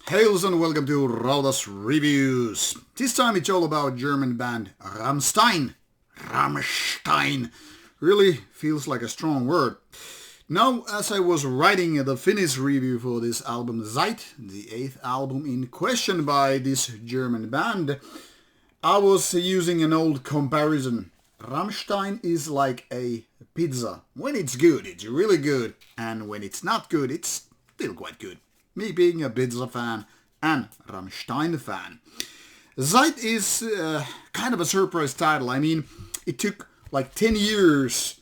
Hails and welcome to Rauta's Reviews. This time it's all about German band Rammstein. Rammstein really feels like a strong word. Now, as I was writing the Finnish review for this album Zeit, the 8th album in question by this German band, I was using an old comparison. Rammstein is like a pizza. When it's good, it's really good, and when it's not good, it's still quite good. Me being a pizza fan and Rammstein fan. Zeit is kind of a surprise title. I mean, it took like 10 years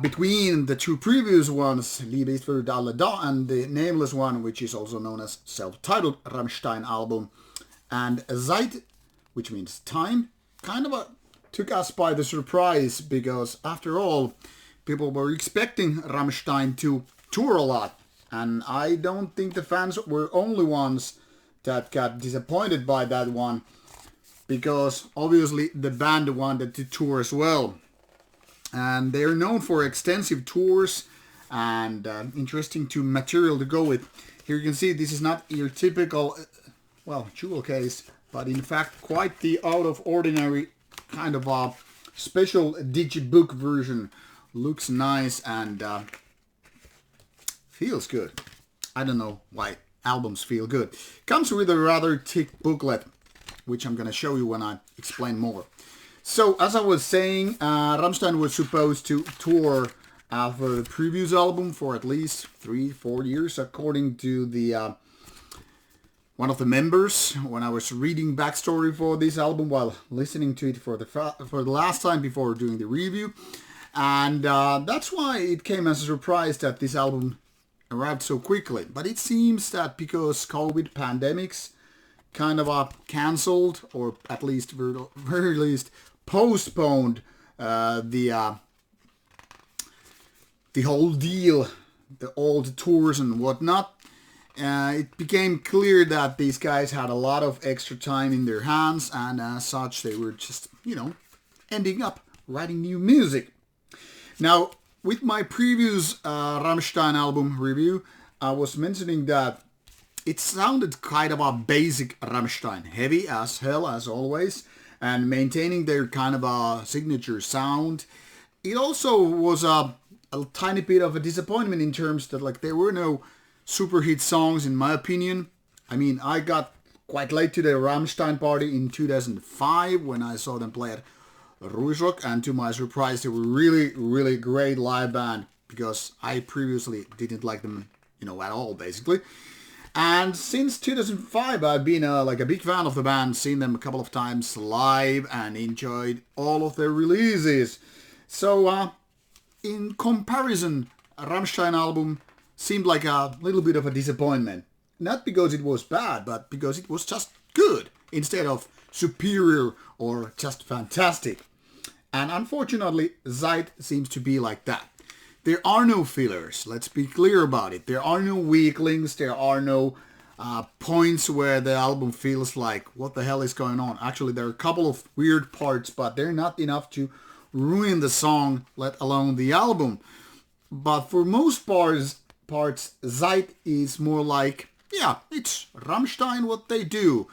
between the two previous ones, Liebe ist für alle da, and the nameless one, which is also known as self-titled Rammstein album. And Zeit, which means time, kind of took us by the surprise because, after all, people were expecting Rammstein to tour a lot. And I don't think the fans were only ones that got disappointed by that one, because obviously the band wanted to tour as well. And they're known for extensive tours and interesting material to go with. Here you can see this is not your typical, jewel case, but in fact quite the out of ordinary kind of a special digibook version. Looks nice and feels good. I don't know why albums feel good. Comes with a rather thick booklet, which I'm going to show you when I explain more. So, as I was saying, Rammstein was supposed to tour for the previous album for at least 3-4 years, according to the one of the members. When I was reading backstory for this album while listening to it for the last time before doing the review, and that's why it came as a surprise that this album arrived so quickly. But it seems that because COVID pandemics kind of cancelled, or at least very least postponed the whole deal, all the tours and whatnot, it became clear that these guys had a lot of extra time in their hands, and as such they were just, ending up writing new music. Now, with my previous Rammstein album review, I was mentioning that it sounded kind of a basic Rammstein, heavy as hell as always, and maintaining their kind of a signature sound. It also was a tiny bit of a disappointment in terms that there were no super hit songs in my opinion. I mean, I got quite late to the Rammstein party in 2005 when I saw them play at Ruisrock, and to my surprise, they were really, really great live band, because I previously didn't like them, at all, basically. And since 2005, I've been a big fan of the band, seen them a couple of times live, and enjoyed all of their releases. So, in comparison, Rammstein album seemed like a little bit of a disappointment. Not because it was bad, but because it was just good, instead of superior or just fantastic. And unfortunately, Zeit seems to be like that. There are no fillers, let's be clear about it. There are no weak links, there are no points where the album feels like, what the hell is going on? Actually, there are a couple of weird parts, but they're not enough to ruin the song, let alone the album. But for most parts, Zeit is more like, it's Rammstein what they do,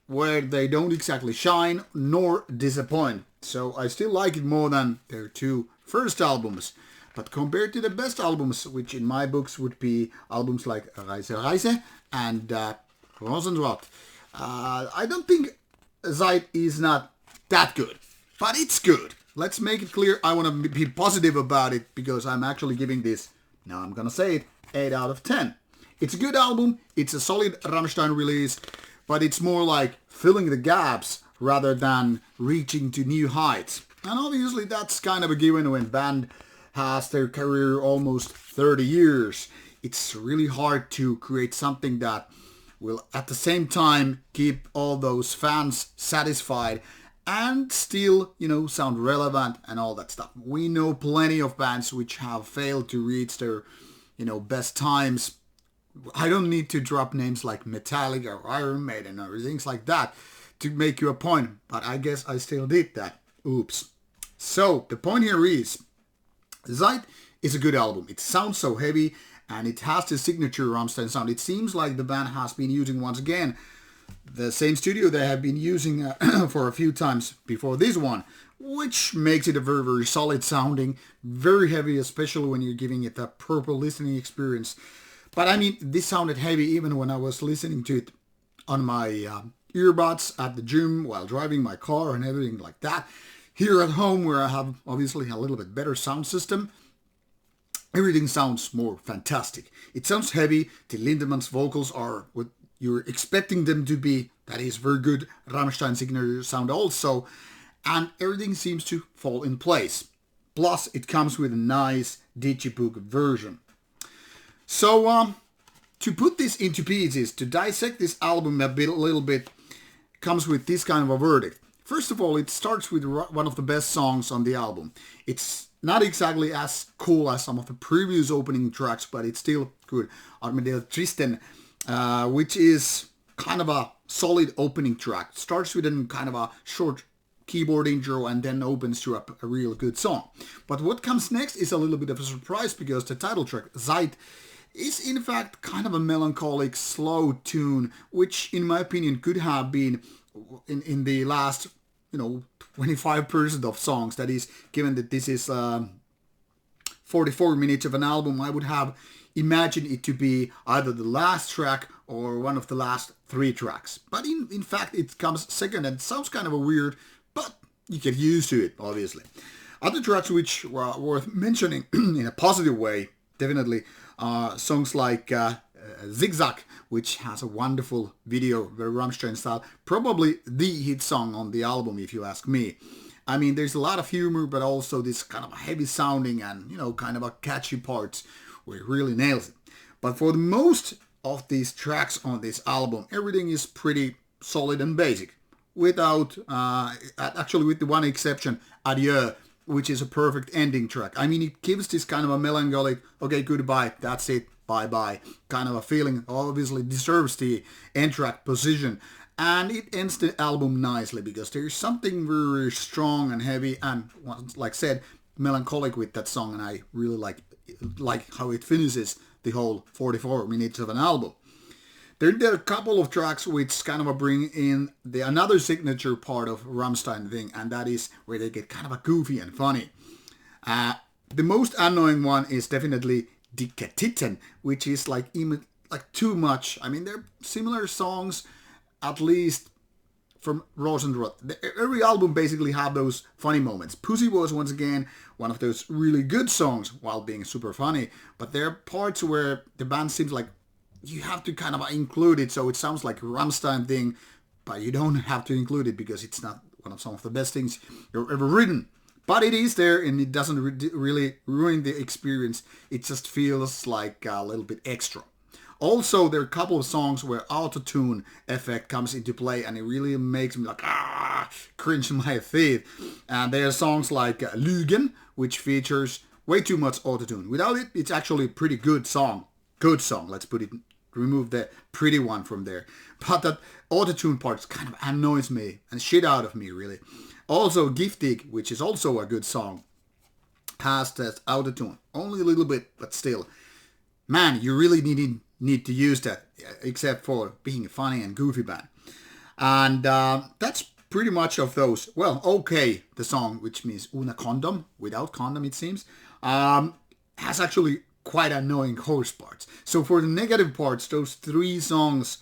where they don't exactly shine nor disappoint. So I still like it more than their two first albums. But compared to the best albums, which in my books would be albums like Reise and Rosenrot, I don't think Zeit is not that good. But it's good. Let's make it clear, I want to be positive about it, because I'm actually giving this, now I'm gonna say it, 8 out of 10. It's a good album, it's a solid Rammstein release, but it's more like filling the gaps rather than reaching to new heights. And obviously that's kind of a given when band has their career almost 30 years. It's really hard to create something that will at the same time keep all those fans satisfied and still, sound relevant and all that stuff. We know plenty of bands which have failed to reach their, best times. I don't need to drop names like Metallica or Iron Maiden or things like that to make you a point, but I guess I still did that. Oops. So, the point here is, Zeit is a good album. It sounds so heavy, and it has the signature Rammstein sound. It seems like the band has been using, once again, the same studio they have been using for a few times before this one, which makes it a very, very solid sounding, very heavy, especially when you're giving it a proper listening experience. But I mean, this sounded heavy even when I was listening to it on my earbuds at the gym while driving my car and everything like that. Here at home, where I have obviously a little bit better sound system, everything sounds more fantastic. It sounds heavy. The Lindemann's vocals are what you're expecting them to be. That is very good Rammstein signature sound also. And everything seems to fall in place. Plus, it comes with a nice digibook version. So, to put this into pieces, to dissect this album a little bit, comes with this kind of a verdict. First of all, it starts with one of the best songs on the album. It's not exactly as cool as some of the previous opening tracks, but it's still good. Armadillo Tristen, which is kind of a solid opening track. It starts with a kind of a short keyboard intro and then opens to a real good song. But what comes next is a little bit of a surprise, because the title track, Zeit, is in fact kind of a melancholic, slow tune, which in my opinion could have been in the last 25% of songs. That is, given that this is 44 minutes of an album, I would have imagined it to be either the last track or one of the last 3 tracks. But in fact, it comes second, and it sounds kind of a weird, but you get used to it, obviously. Other tracks which were worth mentioning in a positive way, definitely, songs like Zigzag, which has a wonderful video, very Rammstein style, probably the hit song on the album if you ask me. I mean, there's a lot of humor, but also this kind of heavy sounding and, kind of a catchy parts where it really nails it. But for the most of these tracks on this album, everything is pretty solid and basic. Without, actually with the one exception, Adieu, which is a perfect ending track. I mean, it gives this kind of a melancholic, okay, goodbye, that's it, bye-bye, kind of a feeling. Obviously deserves the end track position. And it ends the album nicely, because there's something very strong and heavy and, like I said, melancholic with that song. And I really like how it finishes the whole 44 minutes of an album. There are a couple of tracks which kind of bring in another signature part of Rammstein thing, and that is where they get kind of a goofy and funny. The most annoying one is definitely Dicke Titten, which is like too much. I mean, they're similar songs, at least from Rosenrot. Every album basically have those funny moments. Pussy was once again one of those really good songs while being super funny, but there are parts where the band seems like you have to kind of include it, so it sounds like a Rammstein thing, but you don't have to include it because it's not one of some of the best things you've ever written. But it is there, and it doesn't really ruin the experience. It just feels like a little bit extra. Also, there are a couple of songs where auto-tune effect comes into play, and it really makes me like, cringe in my teeth. And there are songs like Lügen, which features way too much auto-tune. Without it, it's actually a pretty good song. Good song, let's put it, remove the pretty one from there. But that auto-tune part kind of annoys me and shit out of me, really. Also, Giftig, which is also a good song, has that auto-tune. Only a little bit, but still. Man, you really need to use that, except for being a funny and goofy band. And that's pretty much of those. Well, okay, the song, which means Una Condom, without condom it seems, has actually quite annoying chorus parts. So for the negative parts, those 3 songs,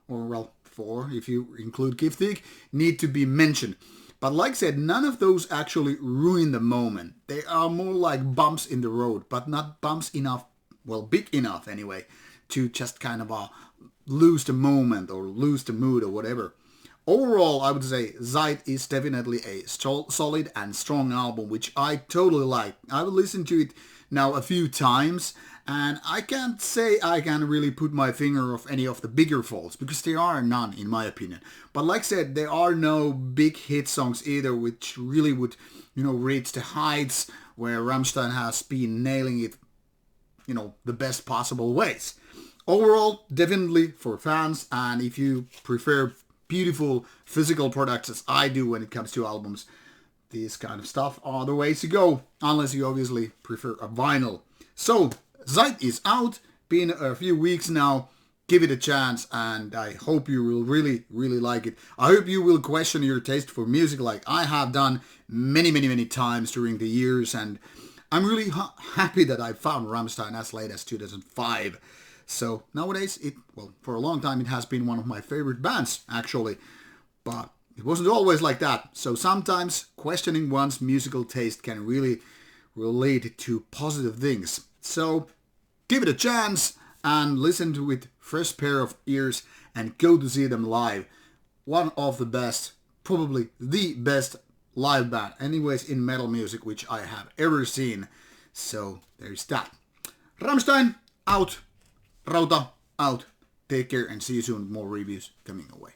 or well, 4 if you include Giftig, need to be mentioned. But like I said, none of those actually ruin the moment. They are more like bumps in the road, but not bumps enough, well, big enough anyway, to just kind of lose the moment or lose the mood or whatever. Overall, I would say Zeit is definitely a solid and strong album, which I totally like. I've listened to it now a few times, and I can't say I can really put my finger on any of the bigger faults, because there are none in my opinion. But like I said, there are no big hit songs either, which really would, reach the heights where Rammstein has been nailing it, the best possible ways. Overall, definitely for fans, and if you prefer beautiful physical products as I do when it comes to albums, these kind of stuff are the ways to go, unless you obviously prefer a vinyl. So, Zeit is out. been a few weeks now. Give it a chance, and I hope you will really, really like it. I hope you will question your taste for music like I have done many, many, many times during the years, and I'm really happy that I found Rammstein as late as 2005. So nowadays, for a long time, it has been one of my favorite bands, actually. But it wasn't always like that. So sometimes questioning one's musical taste can really relate to positive things. So give it a chance and listen to it fresh pair of ears and go to see them live. One of the best, probably the best live band anyways in metal music which I have ever seen. So there's that. Rammstein out. Rauta out. Take care and see you soon. More reviews coming away.